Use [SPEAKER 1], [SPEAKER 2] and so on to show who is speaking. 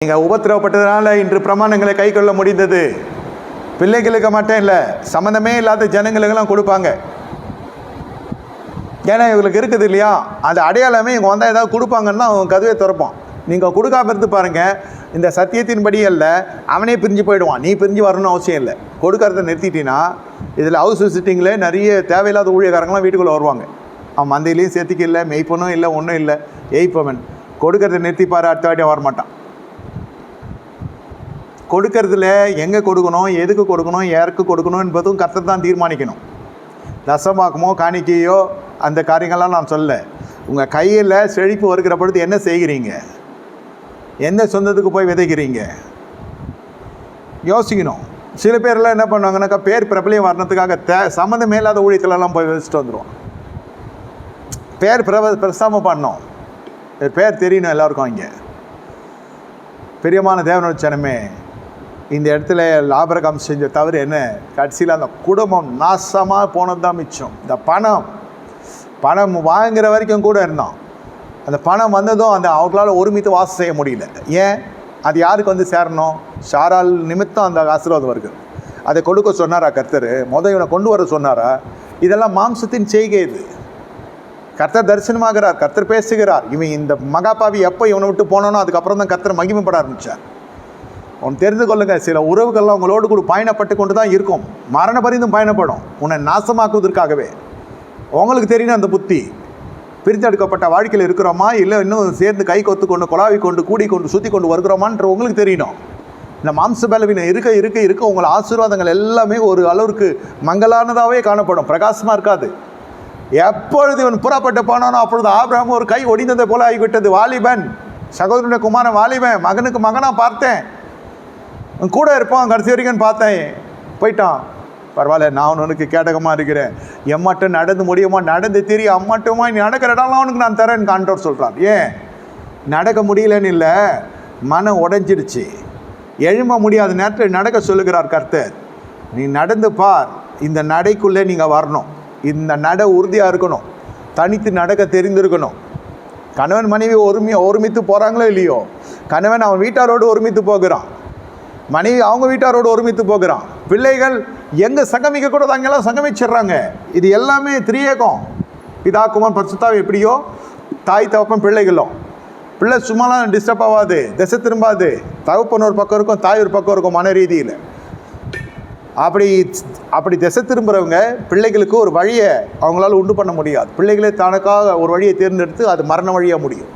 [SPEAKER 1] நீங்கள் உபத்திரவப்பட்டதுனால இன்று பிரமாணங்களை கை கொள்ள முடிந்தது. பிள்ளைகளுக்கு மட்டும் இல்லை, சம்மந்தமே இல்லாத ஜனங்களுக்கெல்லாம் கொடுப்பாங்க. ஏன்னா இவங்களுக்கு இருக்குது இல்லையா, அந்த அடையாளமே இவங்க வந்தால் ஏதாவது கொடுப்பாங்கன்னா அவங்க கதவே திறப்பான். நீங்கள் கொடுக்காம இருந்து பாருங்கள், இந்த சத்தியத்தின்படி அல்ல அவனே பிரிஞ்சு போயிடுவான். நீ பிரிஞ்சு வரணும்னு அவசியம் இல்லை. கொடுக்கறத நிறுத்திட்டீங்கன்னா இதில் ஹவுஸ் விசிட்டிங்கில் நிறைய தேவையில்லாத ஊழியக்காரங்களாம் வீட்டுக்குள்ளே வருவாங்க. அவன் மந்தையிலையும் சேர்த்துக்கு இல்லை, மெய்ப்பனும் இல்லை, ஒன்றும் இல்லை, எய்ப்பவன். கொடுக்கறத நிறுத்திப்பார், அடுத்த வாட்டியாக வரமாட்டான். கொடுக்கறதுல எங்கே கொடுக்கணும், எதுக்கு கொடுக்கணும், யாருக்கு கொடுக்கணும் என்பதும் கர்த்தர் தான் தீர்மானிக்கணும். தசமாக்குமோ காணிக்கையோ அந்த காரியங்கள்லாம் நான் சொல்ல. உங்கள் கையில் செழிப்பு வருகிற பொழுது என்ன செய்கிறீங்க, எந்த சொந்தத்துக்கு போய் விதைக்கிறீங்க யோசிக்கணும். சில பேர்லாம் என்ன பண்ணுவாங்கன்னாக்கா, பேர் பிரபலியம் வர்றதுக்காக சம்மந்தமே இல்லாத ஊழியத்திலலாம் போய் விதைச்சிட்டு வந்துடுவோம். பேர் பிரசாமம் பண்ணோம், பேர் தெரியணும் எல்லாருக்கும். இங்கே பிரியமான தேவனுடைய ஜனமே, இந்த இடத்துல ஆபிரகாம் செஞ்ச தவறு என்ன, கடைசியில் அந்த குடும்பம் நாசமாக போனது தான் மிச்சம். இந்த பணம் வாங்குகிற வரைக்கும் கூட இருந்தான். அந்த பணம் வந்ததும் அவங்களால ஒருமித்து வாசம் செய்ய முடியல. ஏன்? அது யாருக்கு வந்து சேரணும்? சாரால் நிமித்தம் அந்த ஆசீர்வாதம் வருது. அதை கொடுக்க சொன்னாரா கர்த்தர்? இவனை கொண்டு வர சொன்னாரா? இதெல்லாம் மாம்சத்தின் செய்கை. இது கர்த்தர் தரிசனமாகிறார், கர்த்தர் பேசுகிறார். இவன் இந்த மகாபாவி எப்போ இவனை விட்டு போனானோ அதுக்கப்புறம் தான் கர்த்தர் மகிமைப்பட ஆரம்பித்தார். அவன் தெரிந்து கொள்ளுங்க, சில உறவுகள்லாம் உங்களோடு கூட பயணப்பட்டு கொண்டு தான் இருக்கும். மரண பரிந்தும் பயணப்படும், உன்னை நாசமாக்குவதற்காகவே. உங்களுக்கு தெரியணும் அந்த புத்தி. பிரித்தெடுக்கப்பட்ட வாழ்க்கையில் இருக்கிறோமா, இல்லை இன்னும் சேர்ந்து கை கொத்து கொண்டு குழாவி கொண்டு கூடி கொண்டு சுற்றி கொண்டு வருகிறோமான்ற உங்களுக்கு தெரியணும். இந்த மாம்ச பலவீனம் இருக்க இருக்க இருக்க உங்கள் ஆசீர்வாதங்கள் எல்லாமே ஒரு அளவுக்கு மங்கலானதாகவே காணப்படும், பிரகாசமாக இருக்காது. எப்பொழுது இவன் புறப்பட்டு போனானோ அப்பொழுது ஆபிரகாம் ஒரு கை ஒடிந்ததை போல ஆகிவிட்டது. வாலிபன், சகோதரனுடைய குமாரன் வாலிபன், மகனுக்கு மகனாக பார்த்தேன், கூட இருப்பான், கடைசி வரைக்கும் பார்த்தேன், போயிட்டான். பரவாயில்ல, நான் உனக்கு கேடகமாக இருக்கிறேன், எம்மாட்டும் நடந்து முடியுமா, நடந்து தெரிய அம்மாட்டுமா, நீ நடக்கிற இடம்லாம் அவனுக்கு நான் தரேன்னு ஆண்டவர் சொல்கிறார். ஏன் நடக்க முடியலன்னு இல்லை, மனம் உடைஞ்சிடுச்சு, எழும்ப முடியாத நேரத்தில் நடக்க சொல்லுகிறார் கர்த்தர். நீ நடந்து பார், இந்த நடைக்குள்ளே நீங்கள் வரணும். இந்த நடை உறுதியாக இருக்கணும், தனித்து நடக்க தெரிந்திருக்கணும். கணவன் மனைவி ஒருமித்து போகிறாங்களோ இல்லையோ, கணவன் அவன் வீட்டாரோடு ஒருமித்து போகிறான், மனைவி அவங்க வீட்டாரோடு ஒருமித்து போகிறான், பிள்ளைகள் எங்கே சங்கமிக்க கூட அங்கெல்லாம் சங்கமிச்சிடுறாங்க. இது எல்லாமே திரியேகம். பிதா குமாரன் பரிசுத்தாவி எப்படியோ தாய் தகப்பன் பிள்ளைகளும். பிள்ளை சும்மாலாம் டிஸ்டர்ப் ஆகாது, திசை திரும்பாது. தகப்பன் ஒரு பக்கம் இருக்கும், தாய் ஒரு பக்கம் இருக்கும். மன ரீதியில் அப்படி திசை திரும்புகிறவங்க பிள்ளைகளுக்கு ஒரு வழியை அவங்களால உண்டு பண்ண முடியாது. பிள்ளைகளே தனக்காக ஒரு வழியை தேர்ந்தெடுத்து அது மரண வழியாக முடியும்.